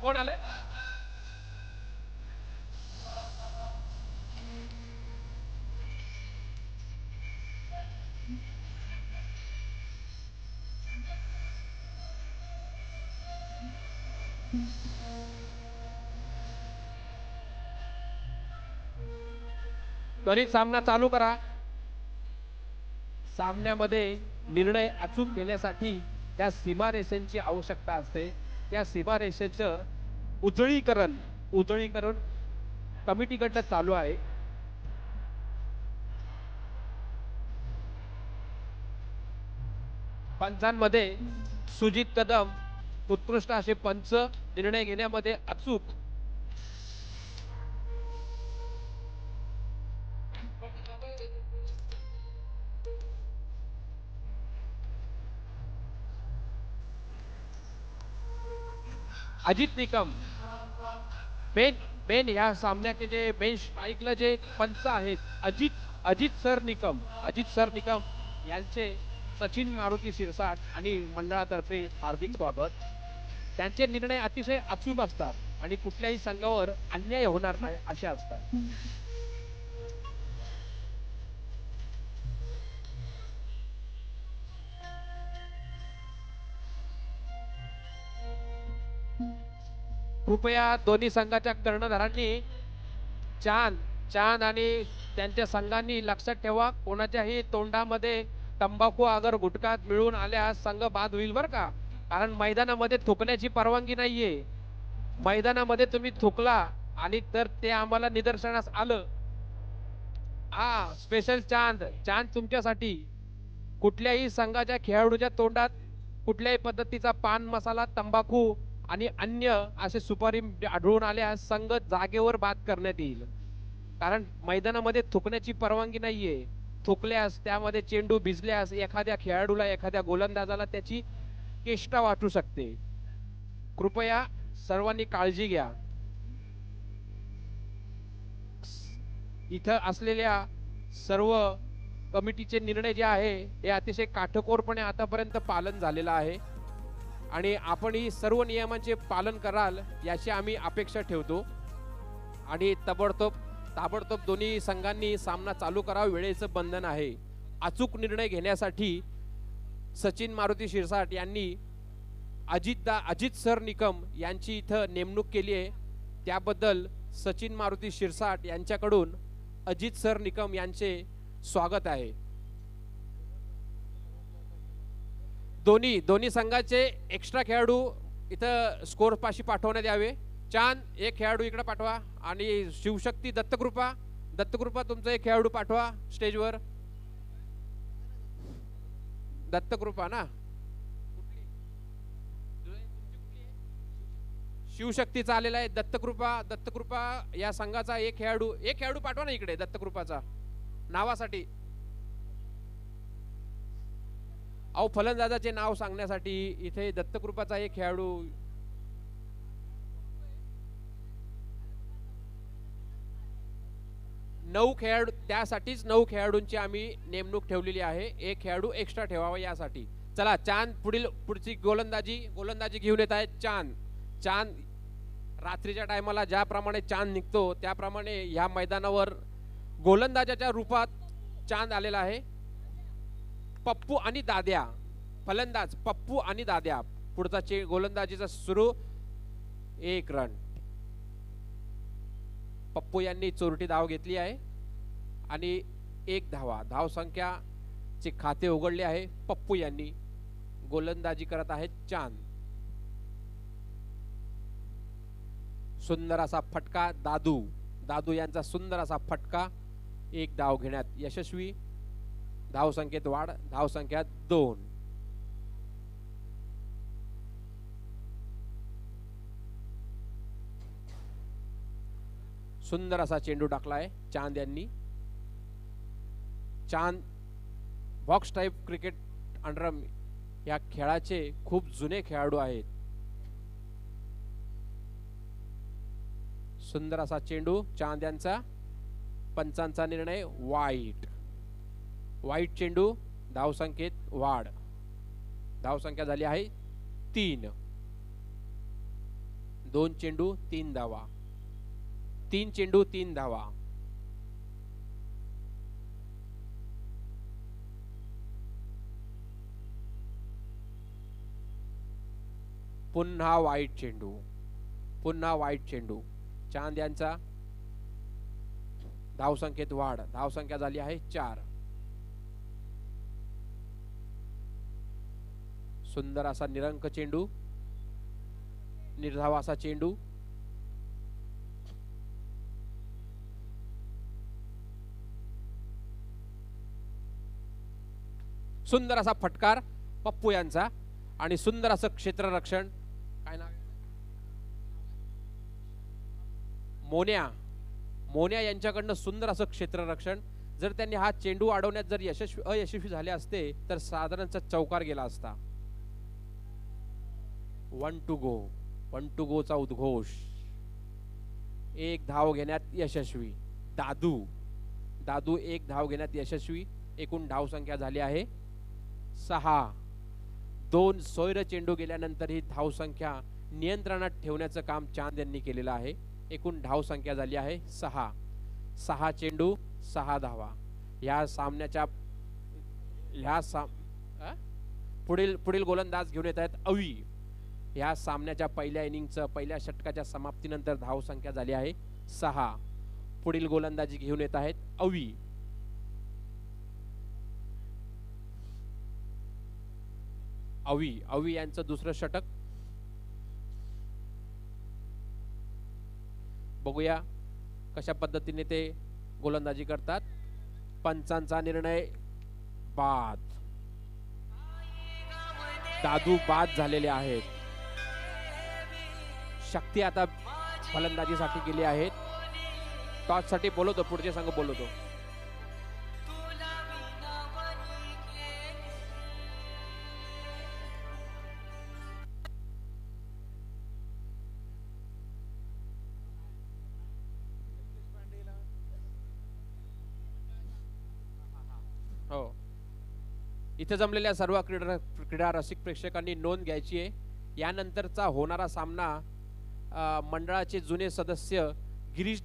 कोण आले? त्वरित सामना चालू करा. सामन्यामध्ये निर्णय अचूक घेण्यासाठी त्या सीमारेषेची आवश्यकता असते. त्या सीमारेषेचं उजळीकरण कमिटीकडनं चालू आहे. पंचांमध्ये सुजित कदम उत्कृष्ट असे पंच, निर्णय घेण्यामध्ये अचूक. अजित निकम मेन या सामन्याचे जे बेंच स्ट्राईकला जे पंच आहेत, अजित सर निकम यांचे सचिन मारुती शिरसाट आणि मंडळातर्फे हार्दिक स्वागत. त्यांचे निर्णय अतिशय अचूक असतात आणि कुठल्याही संघावर अन्याय होणार नाही असे असतात. कृपया दोन्ही संघाच्या कर्णधारांनी चांद आणि त्यांच्या संघांनी लक्षात ठेवा, कोणाच्याही तोंडामध्ये तंबाखू अगर गुटखा मिळून आल्यास संघ बाद होईल बरं का. कारण मैदानामध्ये थुकण्याची परवानगी नाहीये. मैदानामध्ये तुम्ही थुकला आणि तर ते आम्हाला निदर्शनास आलं, स्पेशल चांद तुमच्यासाठी. कुठल्याही संघाच्या खेळाडूच्या तोंडात कुठल्याही पद्धतीचा पान मसाला, तंबाखू आणि अन्य असे सुपारी आढळून आल्यास संघ जागेवर बाद करण्यात येईल. कारण मैदानामध्ये थुकण्याची परवानगी नाहीये. थुकल्यास त्यामध्ये चेंडू भिजल्यास एखाद्या खेळाडूला, एखाद्या गोलंदाजाला त्याची चेष्टा वाटू शकते. कृपया सर्वांनी काळजी घ्या. इथं असलेल्या सर्व कमिटीचे निर्णय जे आहे हे अतिशय काटेकोरपणे आतापर्यंत पालन झालेलं आहे आणि आपण ही सर्व नियमांचे पालन कराल याची आम्ही अपेक्षा ठेवतो. आणि ताबडतोब दोन्ही संघांनी सामना चालू करावा. वेळेचं बंधन आहे. अचूक निर्णय घेण्यासाठी सचिन मारुती शिरसाट यांनी अजित सर निकम यांची इथं नेमणूक केली आहे. त्याबद्दल सचिन मारुती शिरसाट यांच्याकडून अजित सर निकम यांचे स्वागत आहे. दोन्ही संघाचे एक्स्ट्रा खेळाडू इथं स्कोर पाशी पाठवण्यात यावे. चांद एक खेळाडू इकडे पाठवा आणि शिवशक्ती दत्तकृपा तुमचा एक खेळाडू पाठवा स्टेजवर. दत्तकृपा ना, शिवशक्तीचा आलेला आहे. दत्तकृपा या संघाचा एक खेळाडू पाठवा ना इकडे दत्तकृपाचा नावासाठी. फलंदाजाचे नाव सांगण्यासाठी इथे दत्तकृपाचा एक खेळाडू. त्यासाठीच 9 खेळाडूंची आम्ही नेमणूक ठेवलेली आहे. एक खेळाडू एक्स्ट्रा ठेवावा यासाठी. चला चांद पुढची गोलंदाजी घेऊन येत आहेत. चांद रात्रीच्या टायमाला ज्याप्रमाणे चांद निघतो त्याप्रमाणे ह्या मैदानावर गोलंदाजाच्या रूपात चांद आलेला आहे. पप्पू आणि दाद्या फलंदाज. पप्पू आणि दाद्या पुढचा गोलंदाजीचा सुरू. 1 रन. पप्पू यांनी चोरटी धाव घेतली आहे आणि 1 धावा. धावसंख्याचे खाते उघडले आहे. पप्पू यांनी गोलंदाजी करत आहेत. चांद. सुंदर असा फटका दादू यांचा सुंदर असा फटका. 1 धाव घेण्यात यशस्वी. धावसंख्येत वाढ. धावसंख्या 2. सुंदर असा चेंडू टाकलाय चांद यांनी. चांद बॉक्स टाइप क्रिकेट अंडरम या खेळाचे खूप जुने खेळाडू आहेत. सुंदर असा चेंडू चांद यांचा. पंचांचा निर्णय वाईट चेंडू. धावसंख्येत वाढ. धावसंख्या झाली आहे 3. 2 चेंडू 3 धावा, 3 चेंडू 3 धावा. पुन्हा वाईट चेंडू, पुन्हा वाईट चेंडू. चांद यांचा धावसंख्येत वाढ. धावसंख्या झाली आहे 4. सुंदर असा निरंक चेंडू, निर्धाव असा चेंडू. सुंदर असा फटकार पप्पू यांचा आणि सुंदर असं क्षेत्ररक्षण. काय नाव? मोन्या. मोन्या यांच्याकडनं सुंदर असं क्षेत्ररक्षण. जर त्यांनी हा चेंडू अडवण्यात जर अयशस्वी झाले असते तर साधारणचा चौकार गेला असता. 1 टू गो, 1 टू गो चा उद्घोष. 1 धाव घेण्यात यशस्वी. दादू 1 धाव घेण्यात यशस्वी. एकूण धाव संख्या झाली आहे 6. 2 सोयर चेंडू गेल्यानंतर ही धाव संख्या नियंत्रणात ठेवण्याचं काम चांद यांनी केलेलं आहे. एकूण धाव संख्या झाली आहे 6. 6 चेंडू 6 धावा. या सामन्याच्या पुढील गोलंदाज घेऊन येत आहेत अवी. या सामन्याच्या पहिल्या इनिंगचं पहिल्या षटकाच्या समाप्तीनंतर धाव संख्या झाली आहे 6. पुढील गोलंदाजी घेऊन येत आहेत अवी. अवी यांचं दुसरं षटक. बघूया कशा पद्धतीने ते गोलंदाजी करतात. पंचांचा निर्णय बाद. दादू बाद झालेले आहेत. शक्ती आता फलंदाजीसाठी गेली आहेत. टॉस साठी बोलवतो, पुढचे संघ बोलवतो. हो, इथे जमलेल्या सर्व क्रीडा रसिक प्रेक्षकांनी नोंद घ्यायची आहे. यानंतरचा होणारा सामना मंडळाचे जुने सदस्य गिरीश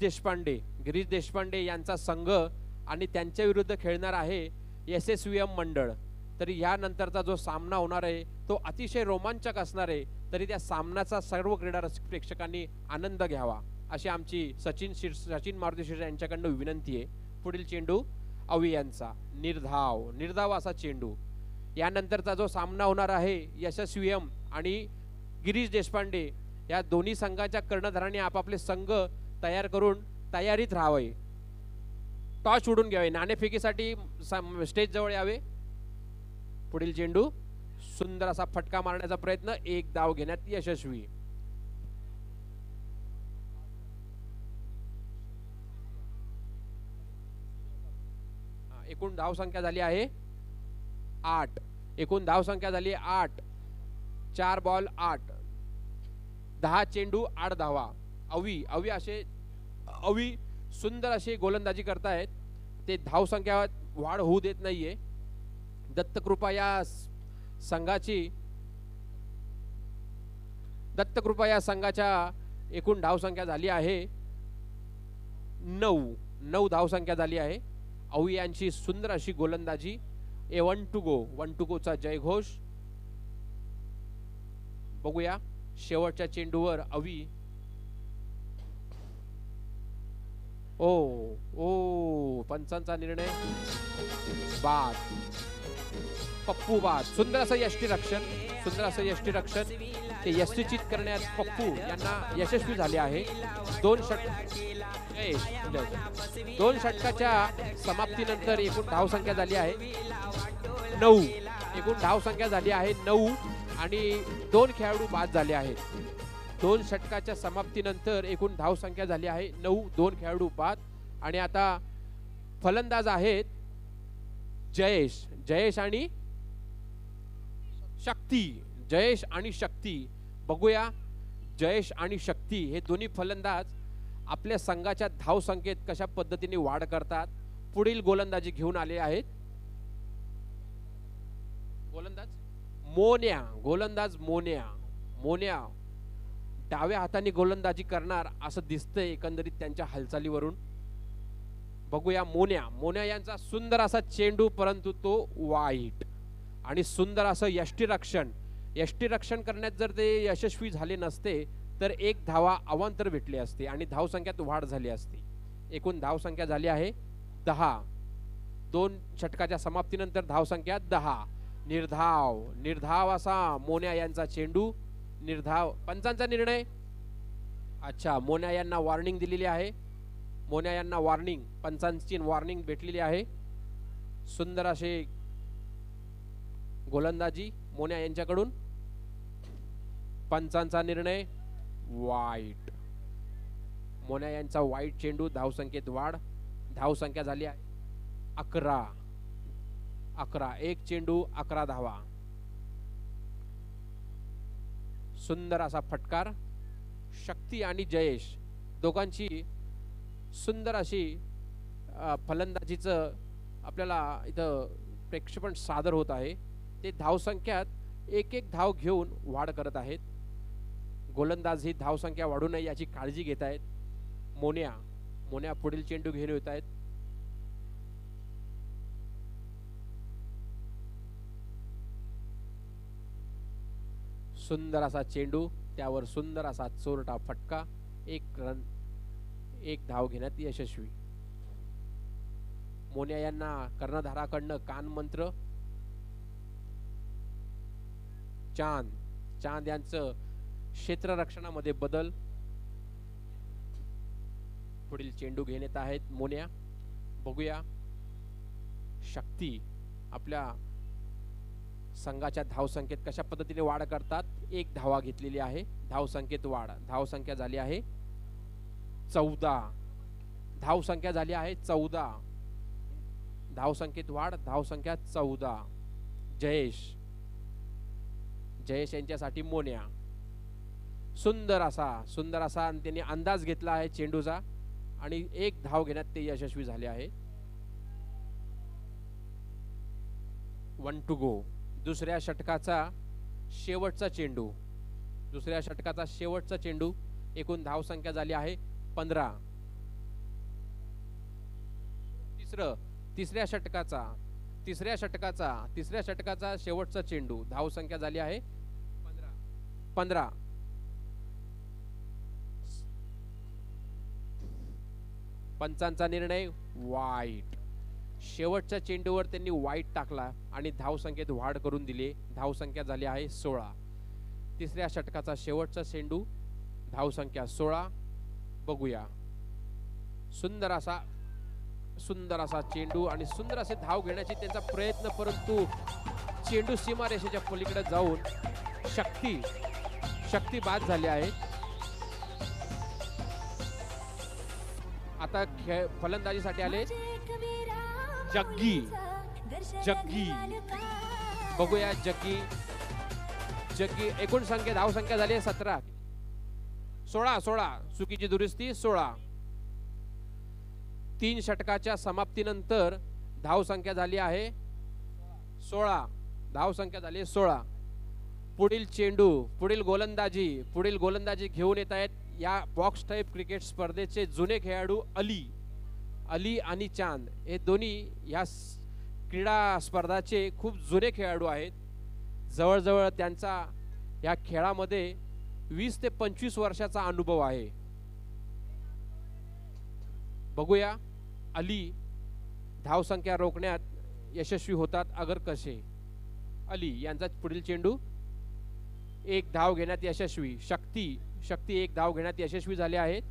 देशपांडे यांचा संघ आणि त्यांच्या विरुद्ध खेळणार आहे SSVM मंडळ. तरी यानंतरचा जो सामना होणार आहे तो अतिशय रोमांचक असणार आहे. तरी त्या सामन्याचा सर्व क्रीडा रसिक प्रेक्षकांनी आनंद घ्यावा अशी आमची सचिन मारुती शिरसाट यांच्याकडून विनंती आहे. पुढील चेंडू अवी यांचा. निर्धाव असा चेंडू. यानंतरचा जो सामना होणार आहे SSVM आणि गिरीश देशपांडे या दोन्ही संघाच्या कर्णधारांनी आपापले संघ तयार करून तयारीत राहावे. टॉस उडून घ्यावे. नाणेफेकीसाठी स्टेज जवळ यावे. पुढील चेंडू. सुंदर असा फटका मारण्याचा प्रयत्न. 1 धाव घेण्यात यशस्वी. एकूण धाव संख्या झाली आहे 8. एकूण धाव संख्या झाली 8. 4 बॉल 8. 10 चेंडू 8 धावा. अवी सुंदर अशी गोलंदाजी करतायत. ते धाव संख्या वाढ होऊ देत नाहीये. दत्तकृपा या संघाच्या एकूण धाव संख्या झाली आहे 9 धाव संख्या झाली आहे. अवी यांची सुंदर अशी गोलंदाजी. 1 टू गो चा जयघोष. बघूया शेवटच्या चेंडूवर अवी. पंचांचा निर्णय बाद. पप्पू बाद. सुंदर असं यष्टीरक्षण. ते यष्टीचित करण्यात पप्पू यांना यशस्वी झाले आहे. 2 षटकाच्या समाप्तीनंतर एकूण धाव संख्या झाली आहे 9. एकूण धाव संख्या झाली आहे 9 आणि 2 खेळाडू बाद झाले आहेत. 2 षटकाच्या समाप्तीनंतर एकूण धाव संख्या झाली आहे 9. 2 खेळाडू बाद. आणि आता फलंदाज आहेत जयेश आणि शक्ती. बघूया जयेश आणि शक्ती हे दोन्ही फलंदाज आपल्या संघाच्या धाव संख्येत कशा पद्धतीने वाढ करतात. पुढील गोलंदाजी घेऊन आले आहेत गोलंदाज मोन्या. डाव्या हाताने गोलंदाजी करणार असं दिसतंय एकंदरीत त्यांच्या हालचालीवरून. बघूया मोन्या. मोन्या यांचा सुंदर असा चेंडू, परंतु तो वाईट. आणि सुंदर असं यष्टीरक्षण. यष्टीरक्षण करण्यात जर ते यशस्वी झाले नसते तर एक धावा अवांतर भेटली असते आणि धावसंख्यात वाढ झाली असती. एकूण धावसंख्या झाली आहे 10. 2 षटकाच्या समाप्तीनंतर धावसंख्या 10. निर्धाव. निर्धाव असा मोन्या यांचा चेंडू. निर्धाव. पंचांचा निर्णय. अच्छा, मोन्या यांना वॉर्निंग दिलेली आहे. मोन्या यांना वॉर्निंग, पंचांची वॉर्निंग भेटलेली आहे. सुंदर असे गोलंदाजी मोन्या यांच्याकडून. पंचांचा निर्णय वाईट. मोन्या यांचा वाईट चेंडू. धावसंख्येत वाढ. धावसंख्या झाली आहे 11. 11. एक चेंडू 11 धावा. सुंदर असा फटकार. शक्ती आणि जयेश दोघांची सुंदर अशी फलंदाजीचं आपल्याला इथं प्रेक्षेपण सादर होत आहे. ते धावसंख्यात एक एक धाव घेऊन वाढ करत आहेत. गोलंदाज ही धावसंख्या वाढू नये याची काळजी घेत आहेत. मोन्या पुढील चेंडू घेऊन येत आहेत. सुंदर असा चेंडू, त्यावर सुंदर असा चोरटा फटका. 1 रन, 1 धाव घेण्यात यशस्वी. मोन्या यांना कर्णधाराकडनं कान मंत्र. चांद यांचं क्षेत्ररक्षणामध्ये बदल. पुढील चेंडू घेण्यात आहेत मोन्या. बघूया शक्ती आपल्या संघाच्या धावसंख्येत कशा पद्धतीने वाढ करतात. 1 धावा घेतलेली आहे. धावसंख्येत वाढ. धावसंख्या झाली आहे 14. धावसंख्या झाली आहे 14. धावसंख्येत वाढ. धावसंख्या 14. जयेश यांच्यासाठी मोन्या. सुंदर असा त्यांनी अंदाज घेतला आहे चेंडूचा आणि 1 धाव घेण्यात ते यशस्वी झाले आहे. 1 टू गो. दुसऱ्या षटकाचा शेवटचा चेंडू. एकूण धावसंख्या झाली आहे 15. तिसऱ्या षटकाचा शेवटचा चेंडू. धावसंख्या झाली आहे 15. पंचांचा निर्णय वाईट. शेवटच्या चेंडूवर त्यांनी वाईट टाकला आणि धावसंख्येत वाढ करून दिली. धावसंख्या झाली आहे 16. तिसऱ्या षटकाचा शेवटचा चेंडू. धावसंख्या 16. बघूया सुंदर असा चेंडू आणि सुंदर असे धाव घेण्याची त्यांचा प्रयत्न, परंतु चेंडू सीमारेषेच्या पलीकडे जाऊन शक्ती बाद झाली आहे. आता फलंदाजीसाठी आले जग्गी. बघूया जग्गी. एकूण धावसंख्या झाली आहे 17. 16. चुकीची दुरुस्ती 16. 3 षटकाच्या समाप्तीनंतर धावसंख्या झाली आहे 16. धावसंख्या झाली आहे 16. पुढील चेंडू, पुढील गोलंदाजी घेऊन येत आहेत या बॉक्स टाइप क्रिकेट स्पर्धेचे जुने खेळाडू अली आणि चांद. हे दोन्ही या क्रीडा स्पर्धाचे खूप जुने खेळाडू आहेत. जवळजवळ त्यांचा या खेळामध्ये 20 ते 25 वर्षाचा अनुभव आहे. बघूया अली धावसंख्या रोखण्यात यशस्वी होतात अगर कसे. अली यांचा पुढील चेंडू. 1 धाव घेण्यात यशस्वी. शक्ती 1 धाव घेण्यात यशस्वी झाले आहेत.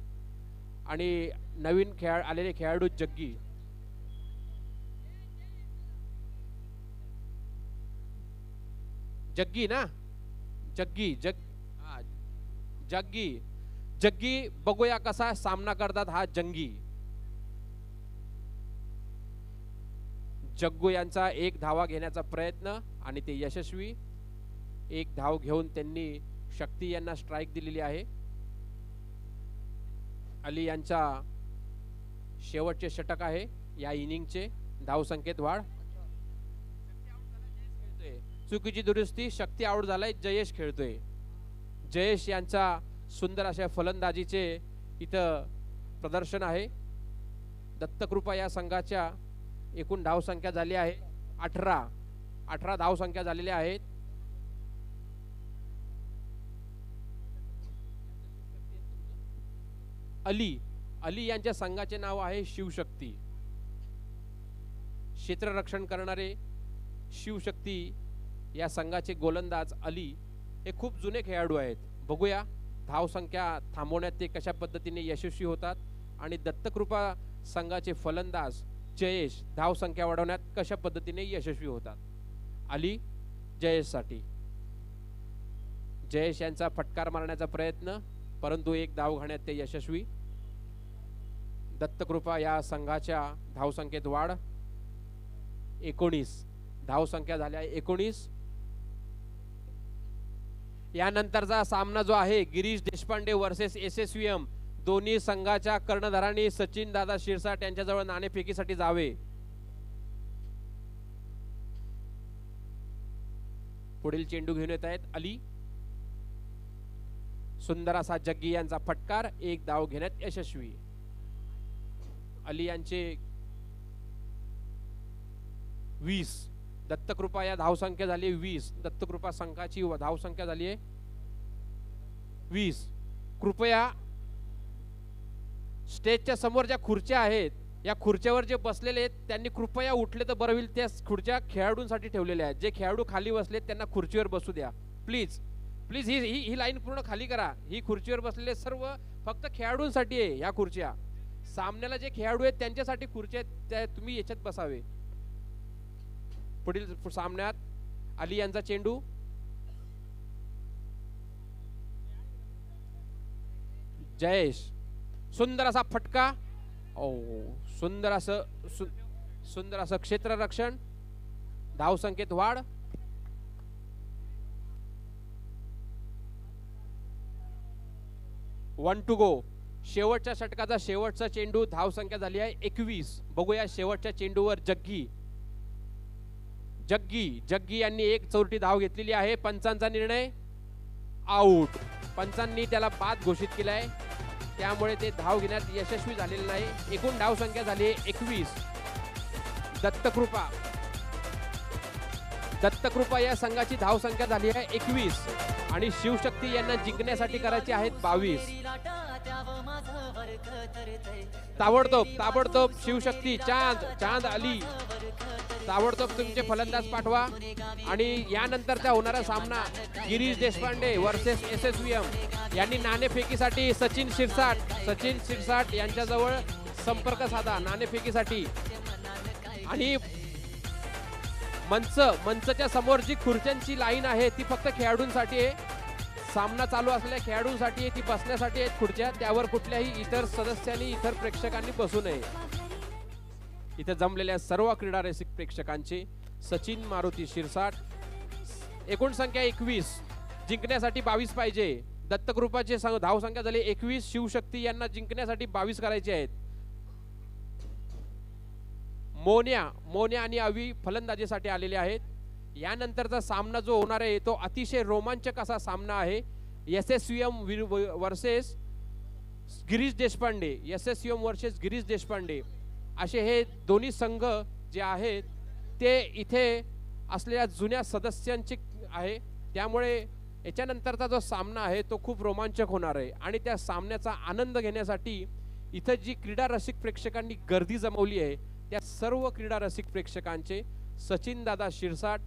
आणि नवीन आलेले खेळाडू जग्गी. जग्गी बघूया कसा सामना करतात हा जंगी. जग्गू यांचा 1 धावा घेण्याचा प्रयत्न आणि ते यशस्वी. 1 धाव घेऊन त्यांनी शक्ती यांना स्ट्राइक दिलेली आहे. अली यांचा शेवटचे षटक आहे या इनिंगचे. धावसंख्येत वाढ. चुकीची दुरुस्ती. शक्ती आउट झालाय. जयेश खेळतोय. जयेश यांचा सुंदर अशा फलंदाजीचे इथं प्रदर्शन आहे। दत्तकृपा या संघाच्या एकूण धावसंख्या झाली आहे 18 धावसंख्या झालेल्या आहेत। अली यांच्या संघाचे नाव आहे शिवशक्ती। क्षेत्ररक्षण करणारे शिवशक्ती या संघाचे गोलंदाज अली हे खूप जुने खेळाडू आहेत। बघूया धावसंख्या थांबवण्यात ते कशा पद्धतीने यशस्वी होतात आणि दत्तकृपा संघाचे फलंदाज जयेश धावसंख्या वाढवण्यात कशा पद्धतीने यशस्वी होतात। अली जयेशसाठी, जयेश यांचा फटकार मारण्याचा प्रयत्न, परंतु एक धाव घेण्यात ते यशस्वी। दत्तकृपा या संघाच्या धावसंख्येत वाढ 19 धावसंख्या झाल्या 19। यानंतरचा सामना जो आहे गिरीश देशपांडे वर्सेस SSVM, दोन्ही संघाच्या कर्णधारांनी सचिन दादा शिरसाट यांच्याजवळ नाणेफेकीसाठी जावे। पुढील चेंडू घेऊन येत आहेत अली। सुंदर असा जग्गी यांचा फटकार, एक धाव घेण्यात यशस्वी। अली यांचे 20, दत्तकृपा या धावसंख्या झाली 20, दत्तकृपा संघाची धावसंख्या झाली आहे 20। कृपया स्टेजच्या समोर ज्या खुर्च्या आहेत या खुर्च्यावर जे बसलेले आहेत त्यांनी कृपया उठले तर बरं होईल। त्या खुर्च्या खेळाडूंसाठी ठेवलेल्या आहेत, जे खेळाडू खाली बसलेत त्यांना खुर्चीवर बसू द्या प्लीज प्लीज। ही लाईन पूर्ण खाली करा। ही खुर्चीवर बसलेले सर्व फक्त खेळाडूंसाठी आहे। या खुर्च्या सामन्याला जे खेळाडू आहेत त्यांच्यासाठी खुर्च्या आहेत, त्या तुम्ही याच्यात बसावे। पुढील सामन्यात अली यांचा चेंडू, जयेश सुंदर असा फटका, सुंदर असं क्षेत्ररक्षण, धावसंख्येत वाढ। वन टू गो, शेवटच्या षटकाचा शेवटचा चेंडू, धावसंख्या झाली आहे 21। बघूया शेवटच्या चेंडूवर जग्गी यांनी एक चौरटी धाव घेतलेली आहे। पंचांचा निर्णय आउट, पंचांनी त्याला बाद घोषित केलाय, त्यामुळे ते धाव घेण्यात यशस्वी झालेले नाही। एकूण धावसंख्या झाली आहे 21। दत्तकृपा या संघाची धावसंख्या झाली आहे 21 आणि शिवशक्ती यांना जिंकण्यासाठी करायचे आहेत 22। ताबडतोब शिवशक्ती, चांद अली ताबडतोब तुमचे फलंदाज पाठवा। आणि यानंतरचा होणारा सामना गिरीश देशपांडे वर्सेस SSVM यांनी नाणेफेकीसाठी सचिन शिरसाट यांच्याजवळ संपर्क साधा नाणेफेकीसाठी। आणि मंचच्या समोर जी खुर्च्यांची लाईन आहे ती फक्त खेळाडूंसाठी आहे। सामना चालू असलेल्या खेळाडूंसाठी आहे, ती बसण्यासाठी आहेत खुर्च्या, त्यावर कुठल्याही इतर सदस्यांनी इतर प्रेक्षकांनी बसू नये। इथे जमलेल्या सर्व क्रीडा रसिक प्रेक्षकांचे सचिन मारुती शिरसाट, एकूण संख्या 21, जिंकण्यासाठी 22 पाहिजे। दत्तकृपाचे धावसंख्या झाली 21, शिवशक्ती यांना जिंकण्यासाठी 22 करायचे आहेत। मोन्या आणि अवी फलंदाजीसाठी आलेले आहेत। यानंतरचा सामना जो होणार आहे तो अतिशय रोमांचक असा सामना आहे। SSVM वर्सेस गिरीश देशपांडे, असे हे दोन्ही संघ जे आहेत ते इथे असलेल्या जुन्या सदस्यांचे आहे, त्यामुळे याच्यानंतरचा जो सामना आहे तो खूप रोमांचक होणार आहे। आणि त्या सामन्याचा आनंद घेण्यासाठी इथे जी क्रीडा रसिक प्रेक्षकांनी गर्दी जमवली आहे त्या सर्व क्रीडा रसिक प्रेक्षकांचे सचिन दादा शिरसाट,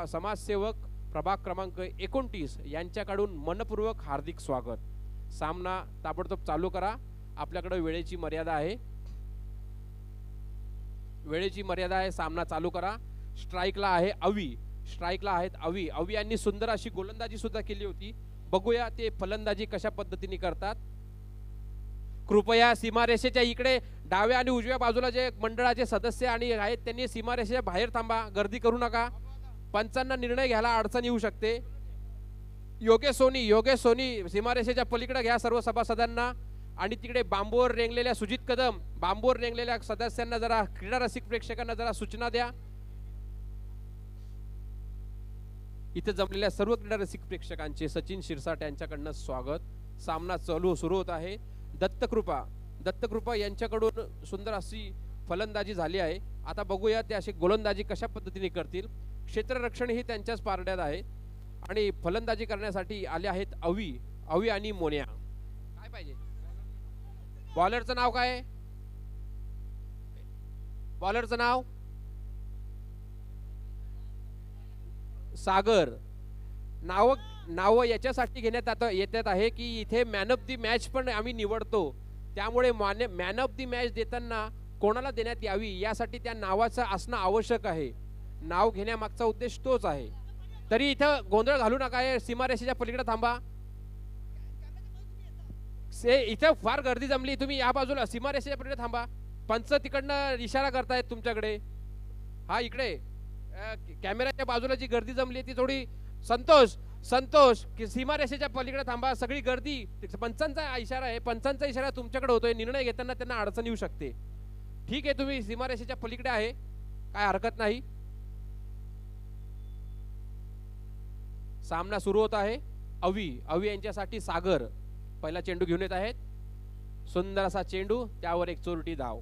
समाजसेवक प्रभाग क्रमांक 29 यांच्याकडून मनपूर्वक हार्दिक स्वागत। सामना ताबडतोब चालू करा, आपल्याकडे वेळेची मर्यादा आहे, सामना चालू करा। स्ट्राइकला आहेत अवी यांनी सुंदर अशी गोलंदाजी सुद्धा केली होती। बघूया ते फलंदाजी कशा पद्धतीने करतात। कृपया सीमारेषेच्या इकडे डाव्या आणि उजव्या बाजूला जे मंडळाचे सदस्य आणि आहेत त्यांनी सीमारेषेच्या बाहेर थांबा, गर्दी करू नका। पंचांना निर्णय घ्यायला अडचण येऊ शकते। योगेश सोनी सीमारेषेच्या पलीकडे घ्या सर्व सभासदांना। आणि तिकडे बांबूवर रेंगलेल्या सुजित कदम, बांबूवर रेंगलेल्या सदस्यांना जरा, क्रीडा रसिक प्रेक्षकांना जरा सूचना द्या। इथे जमलेल्या सर्व क्रीडा रसिक प्रेक्षकांचे सचिन शिरसाट यांच्याकडनं स्वागत। सामना सुरू होत आहे. दत्तकृपा यांच्याकडून सुंदर अशी फलंदाजी झाली आहे. आता बघूया ते अशी गोलंदाजी कशा पद्धतीने करतील. क्षेत्ररक्षण ही त्यांच्याच पारड्यात आहे आणि फलंदाजी करण्यासाठी आले आहेत अवी आणि मोन्या. काय पाहिजे? बॉलरचं नाव काय? बॉलरचं नाव सागर. नाव याच्यासाठी घेण्यात येतात आहे की इथे मॅन ऑफ दी मॅच पण आम्ही निवडतो, त्यामुळे मॅन ऑफ दी मॅच देताना कोणाला देण्यात यावी यासाठी त्या नावाचं असणं आवश्यक आहे. नाव घेण्यामागचा उद्देश तोच आहे. तरी इथं गोंधळ घालू नका. सीमारेषेच्या पलीकडे थांबा. इथं फार गर्दी जमली. तुम्ही या बाजूला सीमारेषेच्या पलीकडे थांबा. पंच तिकडनं इशारा करतायत तुमच्याकडे. हा इकडे कॅमेऱ्याच्या बाजूला जी गर्दी जमली ती थोडी संतोष की सीमारेषेच्या पलीकडे थांबा. सगळी गर्दी पंचांचा इशारा आहे. पंचांचा इशारा तुमच्याकडे होतोय. निर्णय घेताना त्यांना अडचण येऊ शकते. ठीक आहे, तुम्ही सीमारेषेच्या पलीकडे आहे, काय हरकत नाही. सामना सुरू होत आहे. अवी यांच्यासाठी सागर पहिला चेंडू घेऊन येत आहेत. सुंदर असा चेंडू, त्यावर एक चोरटी धाव.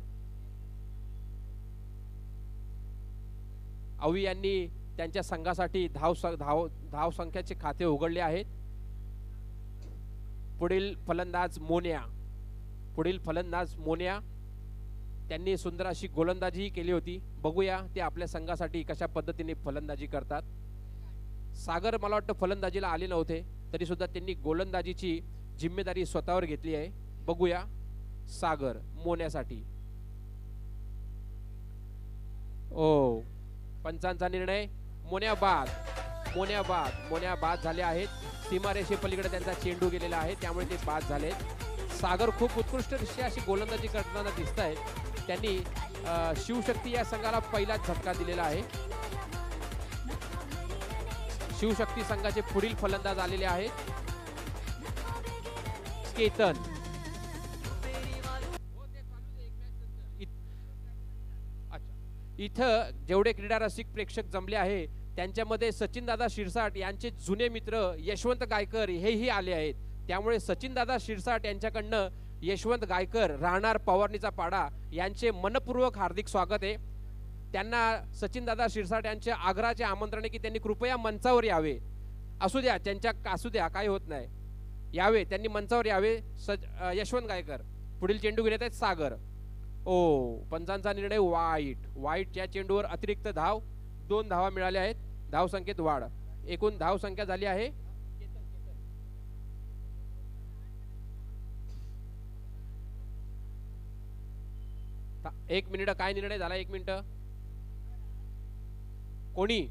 अवी यांनी त्यांच्या संघासाठी धाव संख्याचे खाते उघडले आहेत. पुढील फलंदाज मोन्या त्यांनी सुंदर अशी गोलंदाजी केली होती. बघूया ते आपल्या संघासाठी कशा पद्धतीने फलंदाजी करतात. सागर मला वाटतं फलंदाजीला आले नव्हते, तरी सुद्धा त्यांनी गोलंदाजीची जिम्मेदारी स्वतःवर घेतली आहे. बघूया सागर मोन्यासाठी. पंचांचा निर्णय मोन्या बाद झाले आहेत. सीमारेषे पलीकडे त्यांचा चेंडू गेलेला आहे, त्यामुळे ते बाद झालेत. सागर खूप उत्कृष्टरित्या अशी गोलंदाजी करताना दिसत आहेत. त्यांनी शिवशक्ती या संघाला पहिला झटका दिलेला आहे. शिवशक्ती संघाचे पुढील फलंदाज आलेले आहेत केतन. इथं जेवढे क्रीडा रसिक प्रेक्षक जमले आहे त्यांच्यामध्ये सचिनदादा शिरसाट यांचे जुने मित्र यशवंत गायकर हेही आले आहेत. त्यामुळे सचिनदादा शिरसाट यांच्याकडनं यशवंत गायकर राहणार पवारणीचा पाडा यांचे मनपूर्वक हार्दिक स्वागत आहे. त्यांना सचिनदादा शिरसाट यांच्या आग्रहाचे आमंत्रण आहे की त्यांनी कृपया मंचावर यावे. असू द्या काय होत नाही, यावे, त्यांनी मंचावर यावे. यशवंत गायकर. पुढील चेंडू घेऊन येत आहेत सागर. पंचांचा निर्णय वाईट. या चेंडूवर अतिरिक्त धाव, 2 धावा मिळाल्या आहेत. धाव संख्येत वाढ. एकूण धाव संख्या झाली आहे 1 मिनिट. काय निर्णय झाला? 1 मिनिट. कोणी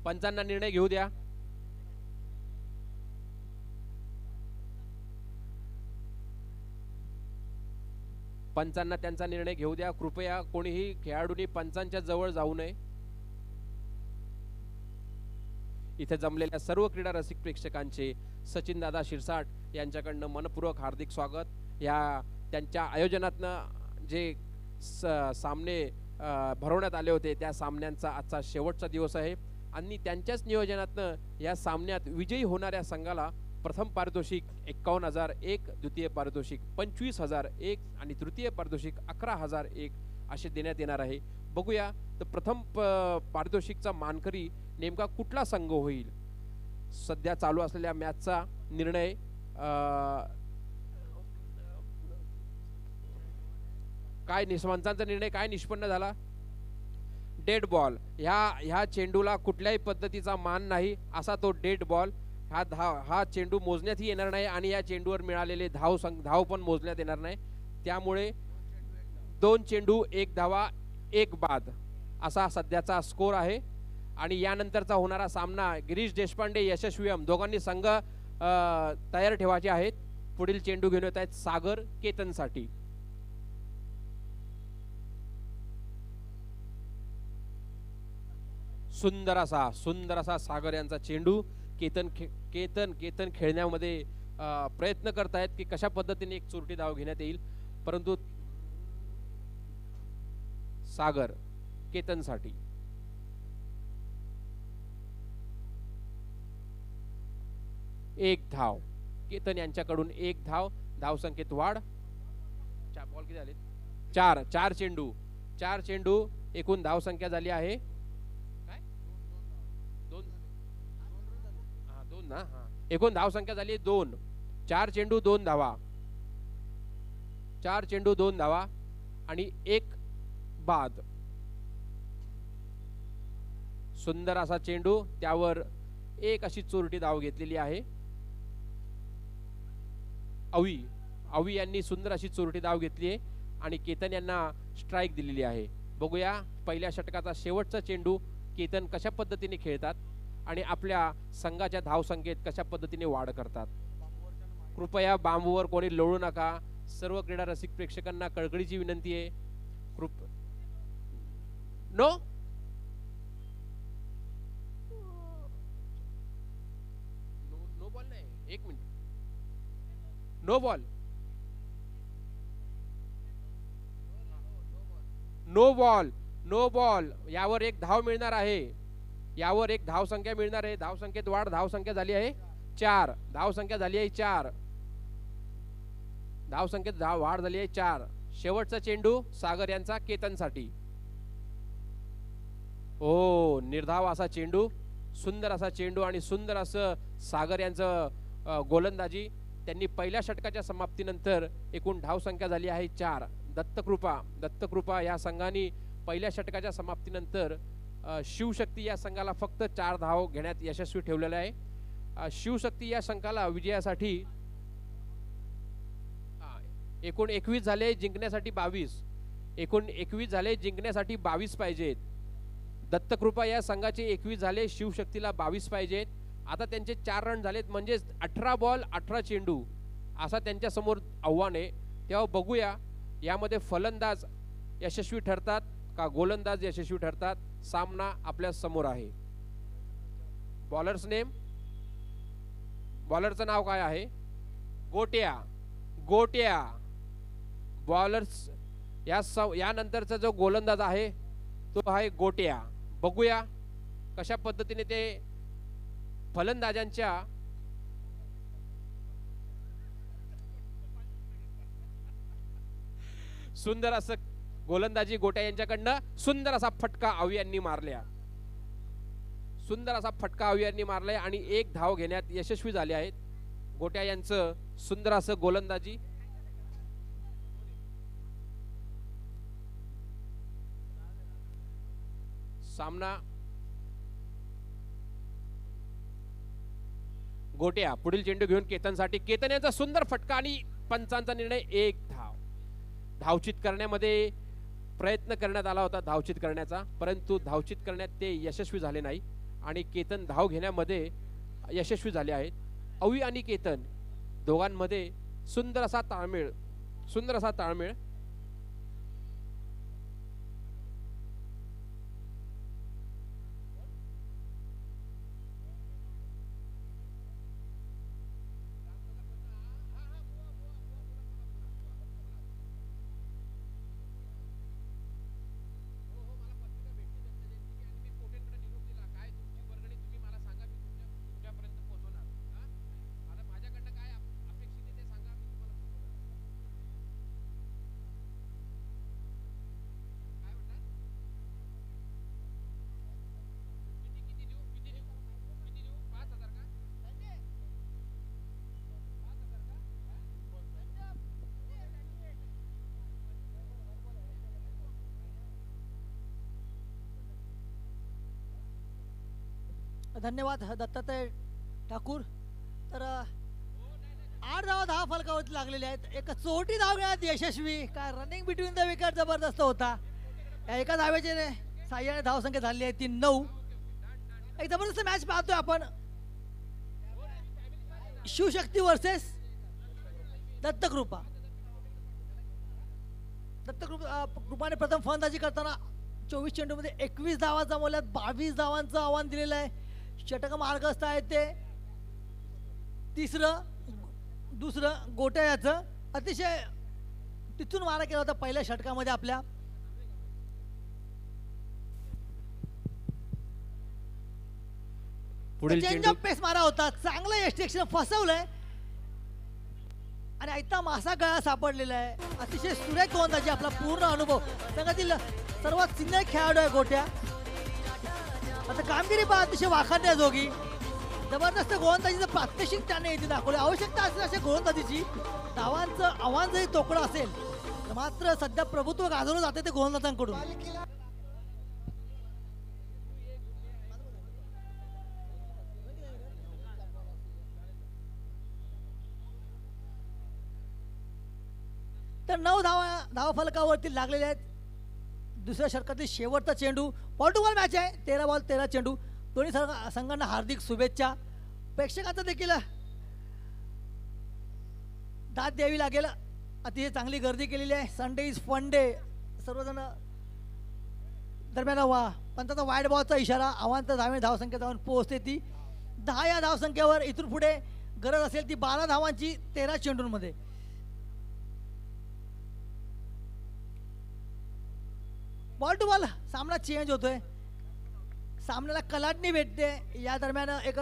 पंचांना निर्णय घेऊ द्या. पंचांना त्यांचा निर्णय घेऊ द्या. कृपया कोणीही खेळाडूंनी पंचांच्या जवळ जाऊ नये. इथे जमलेल्या सर्व क्रीडा रसिक प्रेक्षकांचे सचिनदादा शिरसाट यांच्याकडनं मनपूर्वक हार्दिक स्वागत. या त्यांच्या आयोजनातनं जे सामने भरवण्यात आले होते त्या सामन्यांचा आजचा शेवटचा दिवस आहे आणि त्यांच्याच नियोजनातनं या सामन्यात विजयी होणाऱ्या संघाला प्रथम पारितोषिक 51,001, द्वितीय पारितोषिक 25,001 आणि तृतीय पारितोषिक 11,001 असे देण्यात येणार आहे. बघूया तर प्रथम पारितोषिकचा मानकरी नेमका कुठला संघ होईल. सध्या चालू असलेल्या मॅचचा निर्णय काय निष्पन्नाचा निर्णय काय निष्पन्न झाला? Dead ball. ह्या चेंडूला कुठल्याही पद्धतीचा मान नाही असा तो डेड बॉल. हा चेंडू मोजण्यातही येणार नाही आणि या चेंडूवर मिळालेले धाव पण मोजण्यात येणार नाही. त्यामुळे 2 चेंडू 1 धावा 1 बाद असा सध्याचा स्कोर आहे. आणि यानंतरचा होणारा सामना गिरीश देशपांडे यशस्वी दोघांनी संघ तयार ठेवायचे आहेत. पुढील चेंडू घेऊन येत आहेत सागर केतनसाठी. सुंदर असा सागर यांचा चेंडू. केतन खेळण्यामध्ये प्रयत्न करतायत की कशा पद्धतीने एक चोरटी धाव घेण्यात येईल, परंतु सागर केतनसाठी एक धाव, केतन यांच्याकडून एक धाव, धाव संख्येत वाढ. बॉल किती झाले? चार. चार चेंडू एकूण धाव संख्या झाली आहे काय? दोन ना. एकूण धाव संख्या झाली 2. 4 चेंडू 2 धावा, 4 चेंडू 2 धावा आणि एक बाद. सुंदर असा चेंडू, त्यावर एक अशी चोरटी धाव घेतलेली आहे. अवी यांनी सुंदर अशी चोरटी धाव घेतली आहे आणि केतन यांना स्ट्राइक दिलेली आहे. बघूया पहिल्या षटकाचा शेवटचा चेंडू केतन कशा पद्धतीने खेळतात आणि आपल्या संघाच्या धाव संख्येत कशा पद्धतीने वाढ करतात. कृपया बांबूवर कोणी लोळू नका. सर्व क्रीडा रसिक प्रेक्षकांना कळकळीची विनंती आहे. नो नो बॉल नाही. एक minute. No ball. No ball. यावर एक धाव मिळणार आहे. यावर एक धाव संख्या मिळणार आहे. धाव संख्येत वाढ. धाव संख्या झाली आहे 4. धाव संख्या झाली आहे 4. धाव संख्येत वाढ झाली आहे 4. शेवटचा चेंडू सागर यांचा केतनसाठी. ओ, निर्धाव असा चेंडू, सुंदर असा चेंडू आणि सुंदर असं सागर यांचं गोलंदाजी. त्यांनी पहिल्या षटकाच्या समाप्तीनंतर एकूण धाव संख्या झाली आहे 4. दत्तकृपा या संघाने पहिल्या षटकाच्या समाप्तीनंतर शिवशक्ती या संघाला फक्त 4 धाव घेण्यात यशस्वी ठेवलेलं आहे. शिवशक्ती या संघाला विजयासाठी एकूण 21 झाले, जिंकण्यासाठी 22. एकूण 21 झाले, जिंकण्यासाठी 22 पाहिजेत. दत्तकृपा या संघाचे 21 झाले, शिवशक्तीला 22 पाहिजेत. आता त्यांचे 4 रन झालेत, म्हणजे 18 बॉल 18 चेंडू असा त्यांच्या समोर आव्हान आहे. तेव्हा बघूया यामध्ये फलंदाज यशस्वी ठरतात का गोलंदाज यशस्वी ठरतात. सामना आपल्या समोर आहे. बॉलर्स नेम, बॉलरचं नाव काय आहे? गोट्या. बॉलर्स या नंतरचा जो गोलंदाज आहे तो आहे गोट्या. बघूया कशा पद्धतीने ते फलंदाजांच्या सुंदर असं गोलंदाजी गोट्या यांच्याकडनं. सुंदर असा फटका अवी यांनी मारल्या. सुंदर असा फटका अवी यांनी मारलाय आणि एक धाव घेण्यात यशस्वी झाले आहेत. गोट्या यांचं सुंदर असं गोलंदाजी. सामना गोट्या पुढील चेंडू घेऊन केतनसाठी. केतन यांचा सुंदर फटका आणि पंचांचा निर्णय. एक धाव. धावचित करण्यामध्ये प्रयत्न करण्यात आला होता धावचित करण्याचा, परंतु धावचित करण्यात ते यशस्वी झाले नाही आणि केतन धाव घेण्यामध्ये यशस्वी झाले आहेत. अवी आणि केतन दोघांमध्ये सुंदर असा ताळमेळ. धन्यवाद दत्तात्रय ठाकूर. तर 8 धावा धावा फलकावरती लागलेल्या आहेत. एक चोटी धाव घेण्यात यशस्वी. काय रनिंग बिटवीन द विकेट जबरदस्त होता. या एका धावेचे साह्याने धाव संख्या झाली आहे 3-9. एक जबरदस्त मॅच पाहतोय आपण. शिवशक्ती वर्सेस दत्तकृपा. कृपाने प्रथम फलंदाजी करताना 24 चेंडूमध्ये 21 धावा जमवल्यात. 22 धावांचं आव्हान दिलेलं आहे. षटक मार्गस्थ आहे ते. तिसरं दुसरं गोट्या याचं अतिशय तिथून मारा केला होता पहिल्या षटकामध्ये आपल्या. पुढील चेंज चेंडू ऑफ पेस मारा होता, चांगलं एक्स्ट्रेक्शन फसवलंय आणि आयता मासा गळा सापडलेला आहे. अतिशय सुरेख गोलंदाजी, आपला पूर्ण अनुभव संघातील सर्वात सिनियर खेळाडू आहे गोट्या. आता कामगिरी पहा अतिशय वाखाणण्याजोगी, जबरदस्त गोलंदाजीचं प्रात्यक्षिक त्याने इथे दाखवलं. आवश्यकता असेल अशा गोलंदाजीची, धावांचं आव्हान जरी तोकडं असेल तर मात्र सध्या प्रभुत्व गाजवलं जाते ते गोलंदाजांकडून. तर 9 धावा फलकावरती लागलेले आहेत. दुसऱ्या षटकातील शेवटचा चेंडू, बॉल टू बॉल मॅच आहे. 13 बॉल 13 चेंडू. दोन्ही संघांना हार्दिक शुभेच्छा. प्रेक्षकांचा देखील दाद द्यावी लागेल, अतिशय चांगली गर्दी केलेली आहे. Sunday is fun day. सर्वजण दरम्यान पंचाचा वाईड बॉलचा इशारा, आव्हान तर धावसंख्या जाऊन पोहोचते ती 10 या धावसंख्येवर. इथून पुढे गरज असेल ती 12 धावांची 13 चेंडूंमध्ये. बॉल टू बॉल सामना चेंज होतोय, सामन्याला कलाटणी भेटते. या दरम्यान एक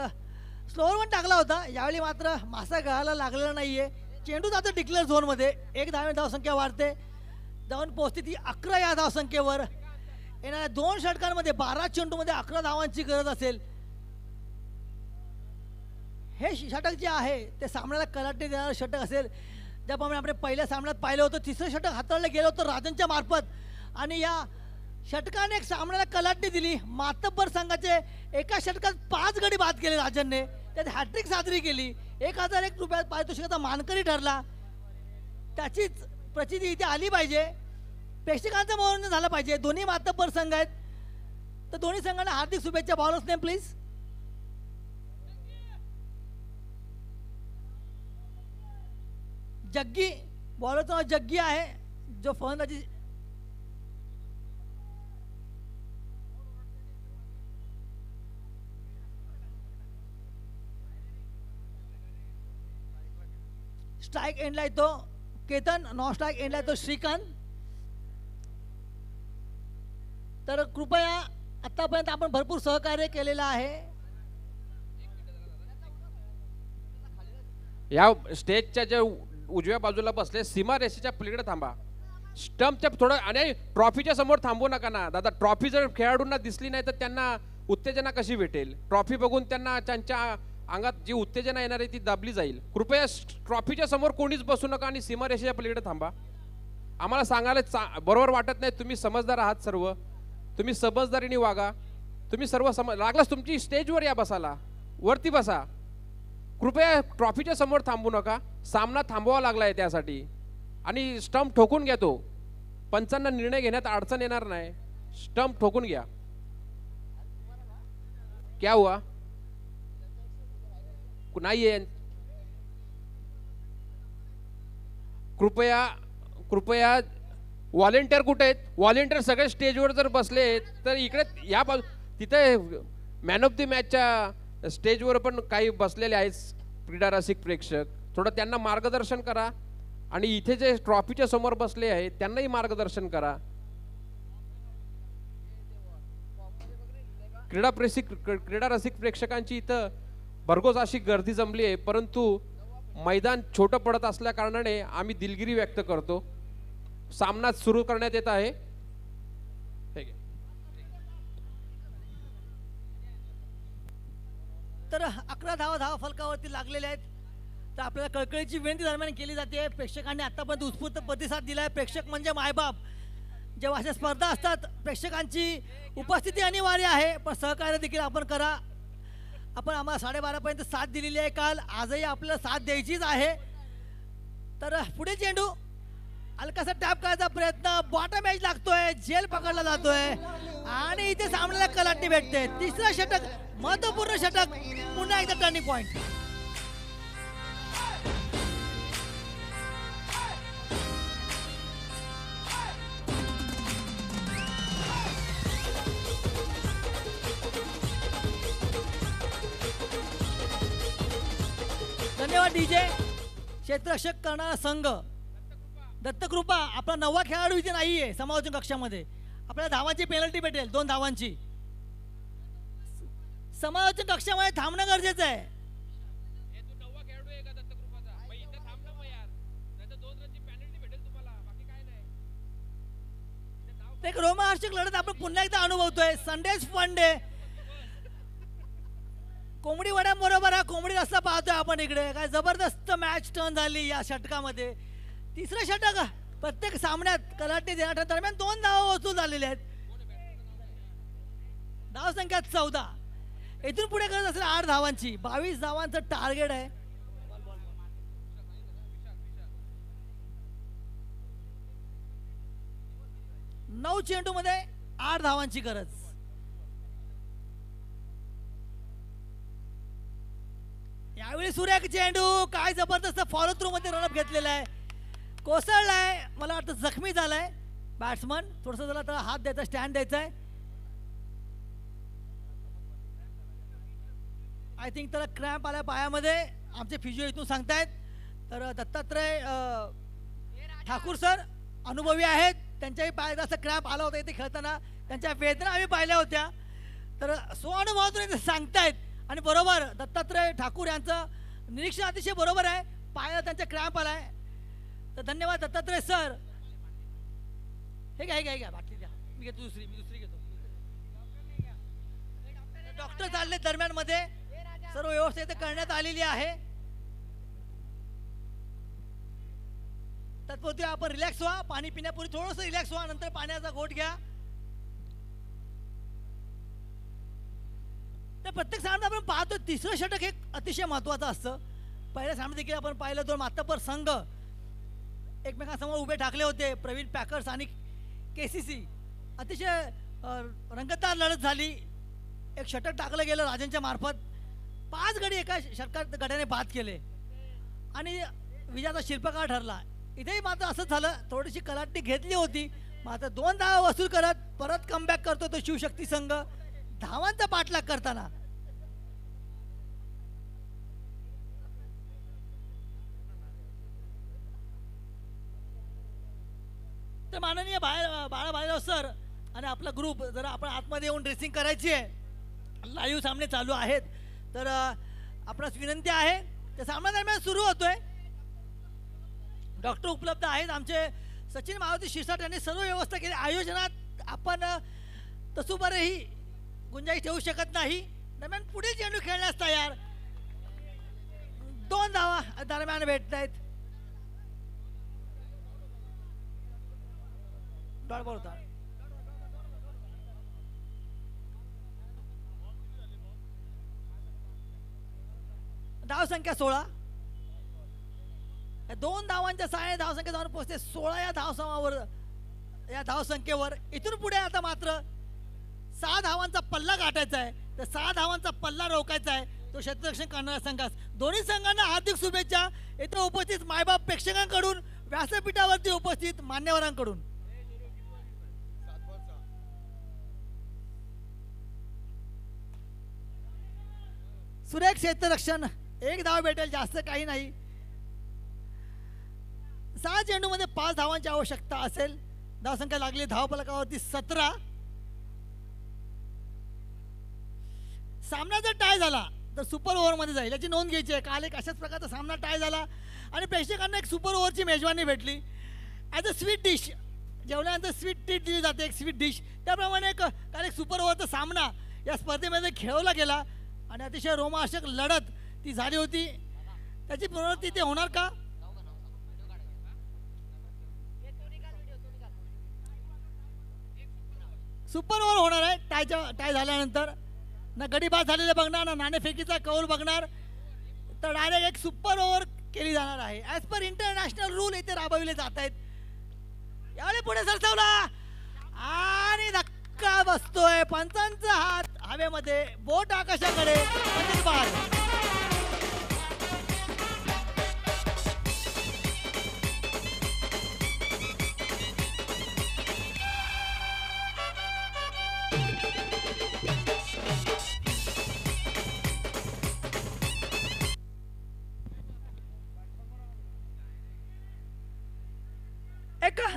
स्लोअर वन टाकला होता, यावेळी मात्र मासा गळाला लागलेला नाहीये. चेंडू जातो डिक्लेअर झोनमध्ये, एक धावसंख्या वाढते, जाऊन पोहोचते ती 11 या धावसंख्येवर. येणाऱ्या 2 षटकांमध्ये 12 चेंडूमध्ये 11 धावांची गरज असेल. हे षटक जे आहे ते सामन्याला कलाटणी देणारं षटक असेल. ज्याप्रमाणे आपण पहिल्या सामन्यात पाहिलं होतं, तिसरं षटक हाताळलं गेलं होतं राजनच्या मार्फत आणि या षटकाने एक सामन्याला कलाटणी दिली. मातब्बर संघाचे एका षटकात 5 गडी बाद केले राजनने, त्यात हॅट्रिक साजरी केली. 1001 रुपयात पारितोषिकाचा मानकरी ठरला. त्याचीच प्रचिती इथे आली पाहिजे, प्रेक्षकांचं मनोरंजन झालं पाहिजे. दोन्ही मातब्बर संघ आहेत, तर दोन्ही संघांना हार्दिक शुभेच्छा. Bowlers name please. जग्गी, बॉलरचं नाव जग्गी आहे, जो फलंदाजी स्ट्राइक एंडला येतो केतन, नॉन स्ट्राइक एंडला येतो श्रीकांत. तर कृपया आतापर्यंत आपण भरपूर सहकार्य केलेलं आहे. या स्टेजच्या ज्या उजव्या बाजूला बसले सीमा रेषेच्या पलीकडे थांबा. स्टंपच्या थोडं आणि ट्रॉफीच्या समोर थांबू नका ना दादा. ट्रॉफी जर खेळाडूंना दिसली नाही तर त्यांना उत्तेजना कशी भेटेल? ट्रॉफी बघून त्यांना त्यांच्या अंगात जी उत्तेजना येणार आहे ती दाबली जाईल. कृपया ट्रॉफीच्या समोर कोणीच बसू नका आणि सीमारेषेच्या पलीकडे थांबा. आम्हाला सांगायला बरोबर वाटत नाही. तुम्ही समजदार आहात सर्व, तुम्ही समजदारीने वागा. तुम्ही सर्व लागलाच तुमची स्टेजवर या, बसाला वरती बसा. कृपया ट्रॉफीच्या समोर थांबू नका. सामना थांबवावा लागलाय त्यासाठी आणि स्टंप ठोकून घ्या. तो पंचांना निर्णय घेण्यात अडचण येणार नाही. स्टंप ठोकून घ्या. क्या हुआ? नाहीये. कृपया व्हॉलेंटियर कुठे आहेत? व्हॉलेंटियर सगळे स्टेजवर जर बसले तर इकडे या तिथे मॅन ऑफ द मॅचच्या स्टेजवर पण काही बसलेले आहेत क्रीडा रसिक प्रेक्षक. थोडं त्यांना मार्गदर्शन करा आणि इथे जे ट्रॉफीच्या समोर बसले आहेत त्यांनाही मार्गदर्शन करा. क्रीडा रसिक प्रेक्षकांची इथं भरघोस अशी गर्दी जमली आहे, परंतु मैदान छोटं पडत असल्या कारणाने आम्ही दिलगिरी व्यक्त करतो. सामना सुरू करण्यात येत आहे. तर 11 धावा फलकावरती लागलेल्या आहेत. तर आपल्याला कळकळीची विनंती दरम्यान केली जाते. प्रेक्षकांनी आतापर्यंत उत्स्फूर्त प्रतिसाद दिलाय. प्रेक्षक म्हणजे मायबाप. जेव्हा अशा स्पर्धा असतात प्रेक्षकांची उपस्थिती अनिवार्य आहे, पण सहकार्य देखील आपण करा. आपण आम्हाला 12:30 पर्यंत साथ दिलेली आहे काल, आजही आपल्याला साथ द्यायचीच आहे. तर पुढे चेंडू हलकासा टॅप करायचा प्रयत्न, बॉटम एज लागतोय, जेल पकडला जातोय आणि इथे सामन्याला कलाटणी भेटते. तिसरं षटक, महत्वपूर्ण षटक, पुन्हा एकदा टर्निंग पॉइंट. धन्यवाद डीजे. क्षेत्ररक्षक करणारा संघ दत्तकृपा आपला 9वा खेळाडू इथे नाहीये समालोचन कक्षामध्ये. आपल्याला धावांची पेनल्टी भेटेल 2 धावांची. समालोचन कक्षामध्ये थांबणं गरजेचं आहे. हे तू 9वा खेळाडू आहे का दत्तकृपाचा? मग इथे थांब ना मग यार, नाहीतर 2 रनची पेनल्टी भेटेल तुम्हाला, बाकी काय नाही. एक रोमहर्षक लढत आपण पुन्हा एकदा अनुभवतोय. Sunday's fun day. कोंबडी वड्यांबरोबर हा कोंबडी रस्ता पाहतोय आपण इकडे. काय जबरदस्त मॅच टर्न झाली या षटकामध्ये. तिसरं षटक प्रत्येक सामन्यात कलाटे देण्याच्या दरम्यान 2 धावा वसूल झालेल्या आहेत. धाव संख्या 14. इथून पुढे करत असेल 8 धावांची. 22 धावांचं टार्गेट आहे. नऊ चेंडू मध्ये 8 धावांची गरज. यावेळी सुरेख चेंडू. काय जबरदस्त फॉलो थ्रू मध्ये रनअप घेतलेला आहे. कोसळलाय, मला वाटतं जखमी झालाय बॅट्समन. थोडस त्याला त्याला हात द्यायचा, स्टँड द्यायचा आहे. आय थिंक त्याला क्रॅम्प आल्या पायामध्ये. आमचे फिजिओ इथून सांगतायत. तर दत्तात्रय ठाकूर सर अनुभवी आहेत. त्यांच्याही पायात असं क्रॅम्प आला होता इथे खेळताना. त्यांच्या वेदना आम्ही पाहिल्या होत्या. तर स्वानुभवातून इथे सांगतायत. आणि बरोबर दत्तात्रय ठाकूर यांचं निरीक्षण अतिशय बरोबर आहे. पायाला त्यांच्या क्रॅम्प आलाय. तर धन्यवाद दत्तात्रय सर. हे घ्या बाटली द्या. मी घेतो दुसरी घेतो. डॉक्टर चालले दरम्यान मध्ये. सर्व व्यवस्था करण्यात आलेली आहे. तत्पूर्वी आपण रिलॅक्स व्हा. पाणी पिण्यापूर्वी थोडंसं रिलॅक्स व्हा. नंतर पाण्याचा घोट घ्या. तर प्रत्येक सामन्यात आपण पाहतो तिसरं षटक हे अतिशय महत्वाचं असतं. पहिल्या सामन्यात देखील आपण पाहिलं 2 मातब्बर संघ एकमेकांसमोर उभे ठाकले होते. प्रवीण पॅकर्स आणि KCC. अतिशय रंगतदार लढत झाली. एक षटक टाकलं गेलं राजांच्या मार्फत. 5 गडी एका षटकात गड्याने बाद केले आणि विजयाचा शिल्पकार ठरला. इथेही मात्र असंच झालं. थोडीशी कलाटणी घेतली होती. मात्र 2 धावा वसूल करत परत कमबॅक करतो तो शिवशक्ती संघ धावांचा पाठलाग करताना. तर माननीय बाळा भालेराव सर आणि आपला ग्रुप जरा आपण आतमध्ये येऊन ड्रेसिंग करायची आहे. लाईव्ह सामने चालू आहेत. तर आपणास विनंती आहे. त्या सामना दरम्यान सुरू होतोय. डॉक्टर उपलब्ध आहेत. आमचे सचिन मारुती शिरसाट यांनी सर्व व्यवस्था केली. आयोजनात आपण तसुबरही गुंजाईश ठेवू शकत नाही. दरम्यान पुढे चेंडू खेळण्यास तयार. 2 धावा दरम्यान भेटत आहेत. धाव संख्या 16. 2 धावांच्या सहाय्याने धावसंख्या जाऊन पोहोचते 16 या धावसंख्येवर. इथून पुढे आता मात्र 6 धावांचा पल्ला गाठायचा आहे. तर 6 धावांचा पल्ला रोखायचा आहे तो क्षेत्ररक्षण करणाऱ्या संघास. दोन्ही संघांना हार्दिक शुभेच्छा. इथे उपस्थित मायबाप प्रेक्षकांकडून, व्यासपीठावरती उपस्थित मान्यवरांकडून. सुरेख क्षेत्ररक्षण. 1 धाव भेटेल, जास्त काही नाही. 6 चेंडू मध्ये 5 धावांची आवश्यकता असेल. धावसंख्या लागली धावफलकावरती 17. सामना जर टाय झाला तर सुपर ओव्हर मध्ये जाईल, याची नोंद घ्यायची आहे. काल एक अशाच प्रकारचा सामना टाय झाला आणि प्रेक्षकांना एक सुपर ओव्हरची मेजवानी भेटली. ॲज अ स्वीट डिश, जेवल्यानंतर स्वीट ट्रीट दिली जाते, एक स्वीट डिश. त्याप्रमाणे काल एक सुपर ओव्हरचा सामना या स्पर्धेमध्ये खेळवला गेला आणि अतिशय रोमांचक लढत ती झाली होती. त्याची पुनरावृत्ती ते होणार का? सुपर ओव्हर होणार आहे टाय झाल्यानंतर. ना गडी बाद झालेले बघणार, ना नाणेफेकीचा कौल बघणार. तर डायरेक्ट एक सुपर ओव्हर केली जाणार आहे. ॲज पर इंटरनॅशनल रूल इथे राबविले जात आहेत. यावेळी पुढे सरसावला आणि धक्का बसतोय. पंचांचा हात हवेमध्ये, बोट आकाशाकडे.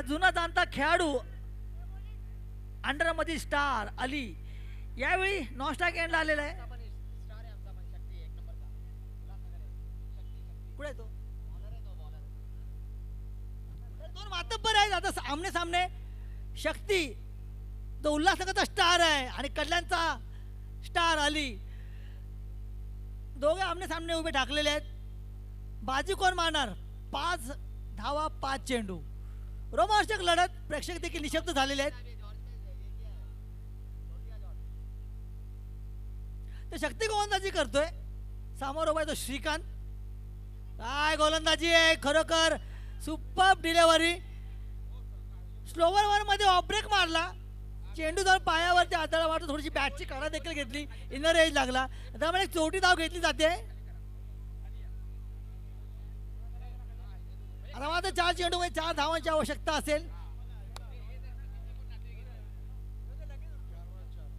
जुना जाणता खेळाडू अंडरमधील स्टार अली यावेळी नॉन स्ट्राईक एंडला आलेला आहे. पुढे तो दोन मातब्बर आहेत आता आमने सामने. शक्ती जो उल्हासनगरचा स्टार आहे आणि कल्याणचा स्टार अली दोघे आमने सामने उभे ठाकलेले आहेत. बाजी कोण मारणार? 5 धावा 5 चेंडू. रोमांचक लढत. प्रेक्षक देखील निशब्द झालेले आहेत. ते शक्ती गोलंदाजी करतोय. समोर उभा आहे तो श्रीकांत. काय गोलंदाजी आहे खरोखर. Super delivery. स्लोवर वर मध्ये ऑफ ब्रेक मारला. चेंडू जाऊन पायावरती आदळा मारतो. थोडीशी बॅटची काढा देखील घेतली. इनर एज लागला. त्यामुळे एक चौथी धाव घेतली जाते. आता मात्र 4 चेंडू मध्ये 4 धावांची आवश्यकता असेल.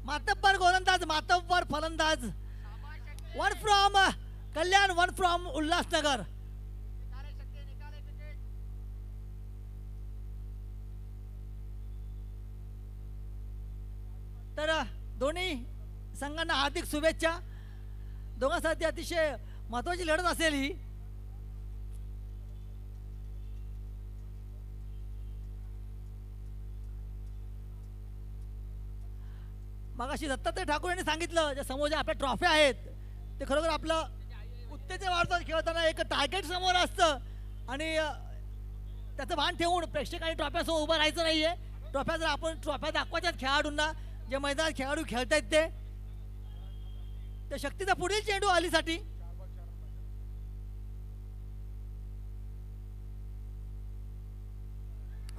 मातब्बर गोलंदाज मातब्बर फलंदाज. 1 फ्रॉम कल्याण 1 फ्रॉम उल्हासनगर. तर दोन्ही संघांना हार्दिक शुभेच्छा. दोघांसाठी अतिशय महत्वाची लढत असेल ही. मगाशी दत्तात्रय ठाकूर यांनी सांगितलं ज्या समोर ज्या आपल्या ट्रॉफ्या आहेत ते खरोखर आपलं उत्तेजन वाढतात. खेळताना एक टार्गेट समोर असतं आणि त्याचं भान ठेवून प्रेक्षकांनी ट्रॉफ्यासमोर उभं राहायचं नाहीये. ट्रॉफ्या जर आपण ट्रॉफ्या दाखवायच्यात खेळाडूंना जे मैदानात खेळाडू खेळतायत ते शक्तीचा पुढील चेंडू अलीसाठी.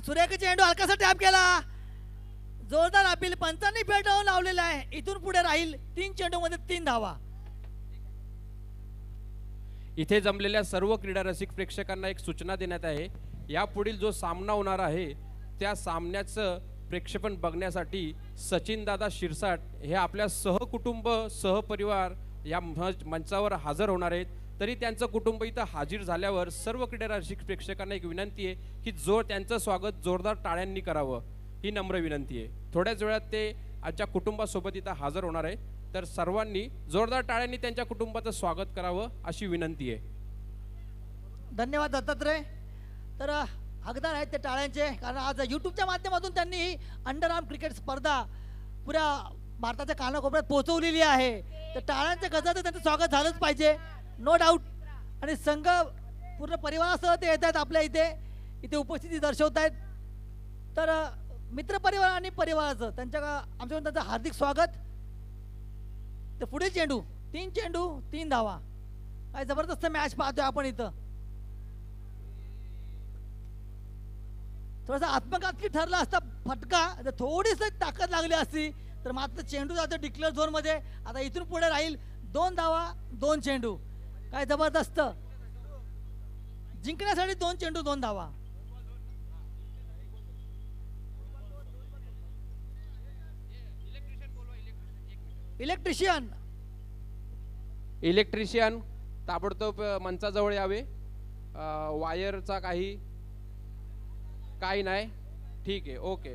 सुरेख चेंडू हलकासा टॅप केला. जोरदार अपील पंचांनी फेटाळून लावलेला आहे. इथून पुढे राहील 3 चेंडू मध्ये 3 धावा. इथे जमलेल्या सर्व क्रीडा रसिक प्रेक्षकांना एक सूचना देण्यात आहे. यापुढील जो सामना होणार आहे त्या सामन्याचं प्रेक्षेपण बघण्यासाठी सचिन दादा शिरसाट हे आपल्या सहकुटुंब सहपरिवार या मंचावर हजर होणार आहेत. तरी त्यांचं कुटुंब इथं हाजीर झाल्यावर सर्व क्रीडा रसिक प्रेक्षकांना एक विनंती आहे की त्यांचं स्वागत जोरदार टाळ्यांनी करावं ही नम्र विनंती आहे. थोड्याच वेळात ते आजच्या कुटुंबासोबत इथं हजर होणार आहेत. तर सर्वांनी जोरदार टाळ्यांनी त्यांच्या कुटुंबाचं स्वागत करावं अशी विनंती आहे. धन्यवाद दत्तात्रय. तर हकदार आहेत ते टाळ्यांचे कारण आज यूट्यूबच्या माध्यमातून त्यांनी ही अंडरआर्म क्रिकेट स्पर्धा पुऱ्या भारताच्या कानाकोपऱ्यात पोहोचवलेली आहे. तर टाळ्यांच्या गजरात त्यांचं स्वागत झालंच पाहिजे नो डाऊट. आणि संघ पूर्ण परिवारासह ते येत आहेत आपल्या इथे उपस्थिती दर्शवत आहेत. तर मित्रपरिवार आणि परिवाराचं आमच्याकडून त्यांचं हार्दिक स्वागत. तर पुढील चेंडू 3 चेंडू 3 धावा. काय जबरदस्त मॅच पाहतोय आपण इथं. थोडासा आत्मघातकी ठरला असता फटका जर थोडीशी ताकद लागली असती तर मात्र चेंडू जातो डिक्लेअर झोन मध्ये. आता इथून पुढे राहील 2 धावा 2 चेंडू. काय जबरदस्त. जिंकण्यासाठी 2 चेंडू 2 धावा. इलेक्ट्रिशियन ताबडतोब मंचाजवळ यावे. वायरचा काही नाही. ठीक आहे ओके.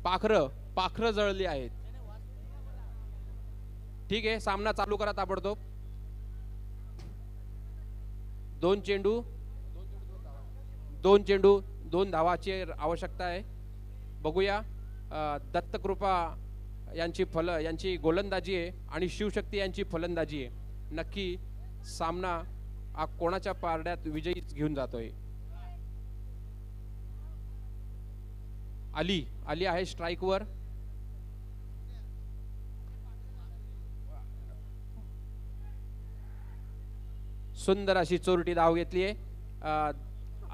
पाखरं जळली आहेत. ठीक आहे सामना चालू करा ताबडतोब. 2 चेंडू 2 धावाची आवश्यकता आहे. बघूया दत्तकृपा यांची गोलंदाजी आहे आणि शिवशक्ती यांची फलंदाजी आहे. नक्की सामना कोणाच्या पारड्यात विजयी घेऊन जातोय. अली आहे स्ट्राइक वर. सुंदर अशी चोरटी धाव घेतली आहे.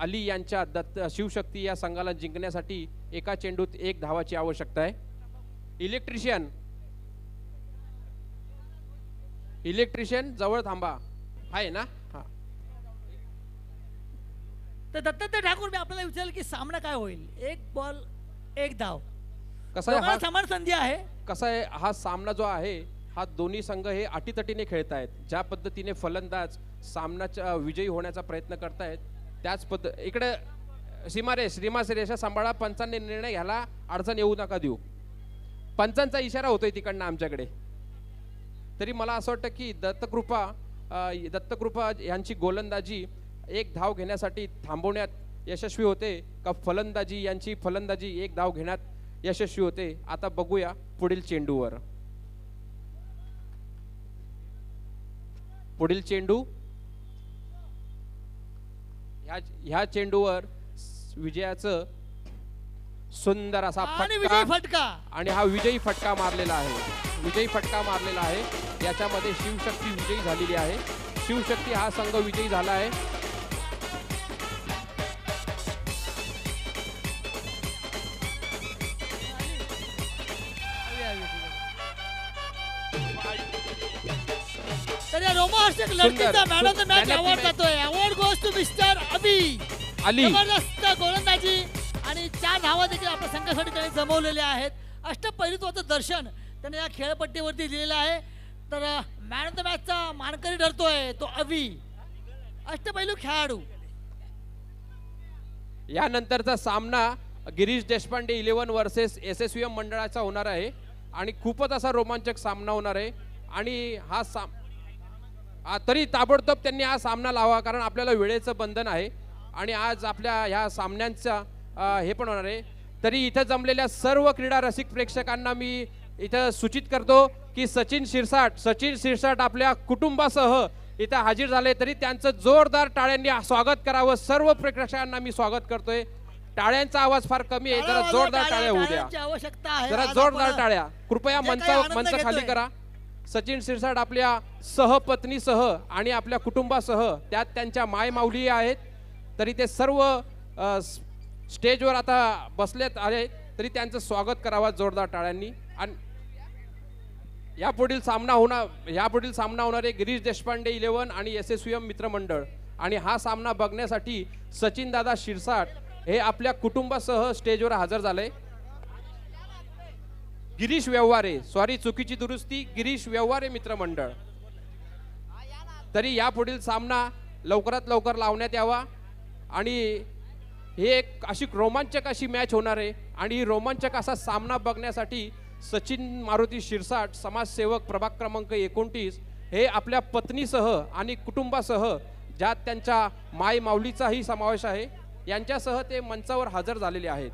अली यांच्या शिवशक्ती या संघाला जिंकण्यासाठी एका चेंडूत 1 धावाची आवश्यकता आहे. इलेक्ट्रिशियन जवळ थांबा आहे ना. हा तर दत्तात्रय ठाकूर मी आपल्याला विचारेल की सामना काय होईल. 1 बॉल 1 धाव. कसा आहे समान संधी आहे. कसा आहे हा सामना जो आहे हा दोन्ही संघ हे अटीतटीने खेळतायत. ज्या पद्धतीने फलंदाज सामन्याचा विजयी होण्याचा प्रयत्न करतायत त्याच इकडे सीमा रेषा सांभाळा, पंचांनी निर्णय घ्यायला अडचण येऊ नका देऊ. पंचांचा इशारा होतोय तिकडनं आमच्याकडे. तरी मला असं वाटतं की दत्तकृपा यांची गोलंदाजी एक धाव घेण्यासाठी थांबवण्यात यशस्वी होते का फलंदाजी यांची फलंदाजी एक धाव घेण्यात यशस्वी होते. आता बघूया पुढील चेंडूवर. पुढील चेंडू ह्या चेंडूवर विजयाचं सुंदर असा फटका आणि हा विजयी फटका मारलेला आहे. याच्यामध्ये शिवशक्ती विजयी झालेली आहे. शिवशक्ती हा संघ विजयी झाला आहे. तर या रोमांचक लढतीचा man of the match award जातोय. Award goes to mister Ali. जबरदस्त गोलंदाजी आणि 4 धावा देखील आपल्या संघासाठी त्यांनी जमवलेल्या आहेत. अष्टपैलुत्वाचं दर्शन त्याने या खेळपट्टीवरती दिलेलं आहे. तर मॅन ऑफ द मॅचचा मानकरी ठरतोय तो अष्टपैलू खेळाडू. यानंतरचा सामना गिरीश देशपांडे 11 वर्सेस SSVM मंडळाचा होणार आहे आणि खूपच असा रोमांचक सामना होणार आहे. आणि तरी ताबडतोब त्यांनी हा सामना लावा, कारण आपल्याला वेळेचं बंधन आहे आणि आज आपल्या ह्या सामन्यांचा हे पण होणार आहे. तरी इथं जमलेल्या सर्व क्रीडा रसिक प्रेक्षकांना मी इथं सूचित करतो की सचिन शिरसाट आपल्या कुटुंबासह इथं हजर झाले. तरी त्यांचं जोरदार टाळ्यांनी स्वागत करावं. सर्व प्रेक्षकांना मी स्वागत करतोय. टाळ्यांचा आवाज फार कमी आहे, जरा जोरदार टाळ्या होऊ द्या. जरा जोरदार टाळ्या कृपया. मंच खाली करा. सचिन शिरसाट आपल्या सहपत्नीसह आणि आपल्या कुटुंबासह, त्यात त्यांच्या मायमाऊली आहेत, तरी ते सर्व स्टेजवर आता बसलेत आहेत. तरी त्यांचं स्वागत करावं जोरदार टाळ्यांनी. आणि यापुढील सामना होणार आहे गिरीश देशपांडे 11 आणि SSVM मित्रमंडळ. आणि हा सामना बघण्यासाठी सचिन दादा शिरसाट हे आपल्या कुटुंबासह स्टेजवर हजर झाले. गिरीश व्यवहारे मित्रमंडळ. तरी यापुढील सामना लवकरात लवकर लावण्यात यावा. आणि हे एक अशी रोमांचक अशी मॅच होणार आहे. आणि ही रोमांचक असा सामना बघण्यासाठी सचिन मारुती शिरसाट, समाजसेवक प्रभाग क्रमांक 29, हे आपल्या पत्नीसह आणि कुटुंबासह, ज्यात त्यांच्या माय माऊलीचाही समावेश आहे, यांच्यासह ते मंचावर हजर झालेले आहेत.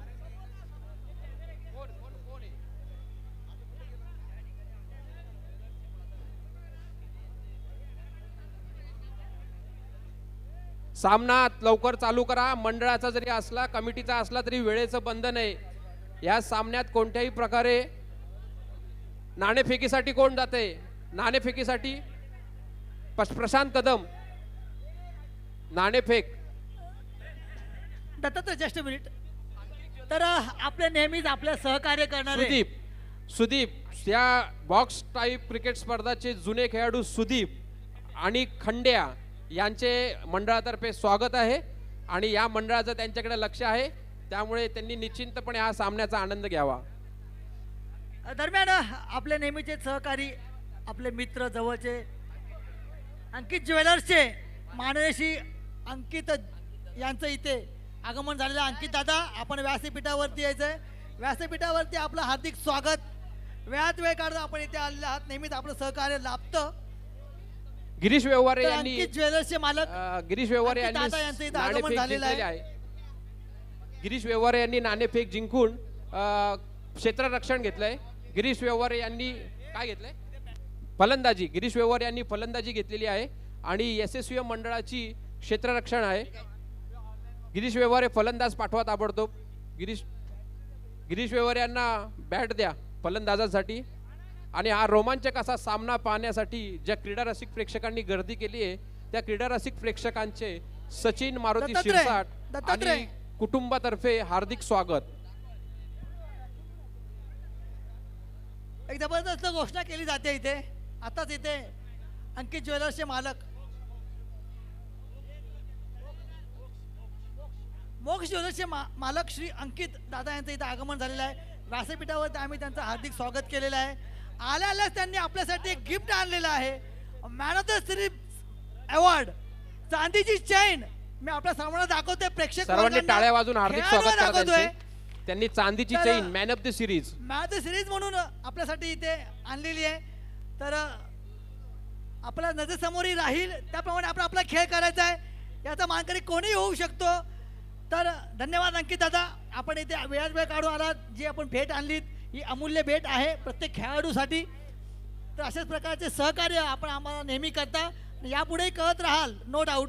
सामना लवकर चालू करा. मंडळाचा जरी असला, कमिटीचा असला, तरी वेळेचं बंधन आहे. या सामन्यात कोणत्याही प्रकारे नाणेफेकीसाठी कोण जाते? नाणेफेकीसाठी प्रशांत कदम. नाणेफेक. Dattatray just minute. तर आपले नेहमीच आपल्या सहकार्य करणारे सुदीप या बॉक्स टाईप क्रिकेट स्पर्धाचे जुने खेळाडू सुदीप आणि खंड्या यांचे मंडळातर्फे स्वागत आहे. आणि या मंडळाचं त्यांच्याकडे लक्ष आहे, त्यामुळे त्यांनी निश्चिंतपणे हा सामन्याचा आनंद घ्यावा. दरम्यान आपले नेहमीचे सहकारी, आपले मित्र जवळचे अंकित ज्वेलर्सचे माननीय अंकित यांचं इथे आगमन झालेलं. अंकित दादा, आपण व्यासपीठावरती यायचंय. व्यासपीठावरती आपलं हार्दिक स्वागत. वेळात वेळ काढून आपण इथे आलेले आहात. नेहमीच आपलं सहकार्य लाभतं. गिरीश व्यवहारे यांनी ज्वेलर्सचे मालक गिरीश व्यवहारे यांनी गिरीश व्यवहारे यांनी नाणेफेक जिंकून क्षेत्ररक्षण घेतलंय. गिरीश व्यवहारे यांनी काय घेतलंय? फलंदाजी. गिरीश व्यवहारे यांनी फलंदाजी घेतलेली आहे आणि SSVM मंडळाची क्षेत्ररक्षण आहे. गिरीश व्यवहारे फलंदाज पाठवा ताबडतोब. गिरीश व्यवहारे यांना बॅट द्या फलंदाजासाठी. आणि हा रोमांचक असा सामना पाहण्यासाठी ज्या क्रीडा रसिक प्रेक्षकांनी गर्दी केली आहे, त्या क्रीडा रसिक प्रेक्षकांचे सचिन मारुती शिरसाट आणि कुटुंबातर्फे हार्दिक स्वागत. एक जबरदस्त घोषणा केली जाते इथे. आताच इथे अंकित ज्वेलर्सचे मालक मोक्ष ज्वेलर्सचे मालक श्री अंकित दादा यांचं इथे आगमन झालेलं आहे. व्यासपीठावर आम्ही त्यांचं हार्दिक स्वागत केलेलं आहे. आल्याच त्यांनी आपल्यासाठी एक गिफ्ट आणलेलं आहे. Man of the series award, चांदीची चैन मी आपल्या सर्वांना दाखवतोय, प्रेक्षक सर्वांनी वर्गांना, टाळ्या वाजून हार्दिक स्वागत खेळाडूंना करा दाखवतोय. त्यांचे. त्यांनी चांदीची तर- chain man of the series match the series म्हणून आपल्यासाठी इथे आणलेली आहे. तर आपल्या नजरेसमोरही राहील त्याप्रमाणे आपण आपला खेळ करायचा आहे. याचा मानकरी कोणीही होऊ शकतो. तर धन्यवाद अंकित दादा, आपण इथे वेळात वेळ काढून आलात. जी आपण भेट आणलीत ही अमूल्य भेट आहे प्रत्येक खेळाडूसाठी. तर अशाच प्रकारचे सहकार्य आपण आम्हाला नेहमी करता, यापुढेही करत राहाल नो डाऊट.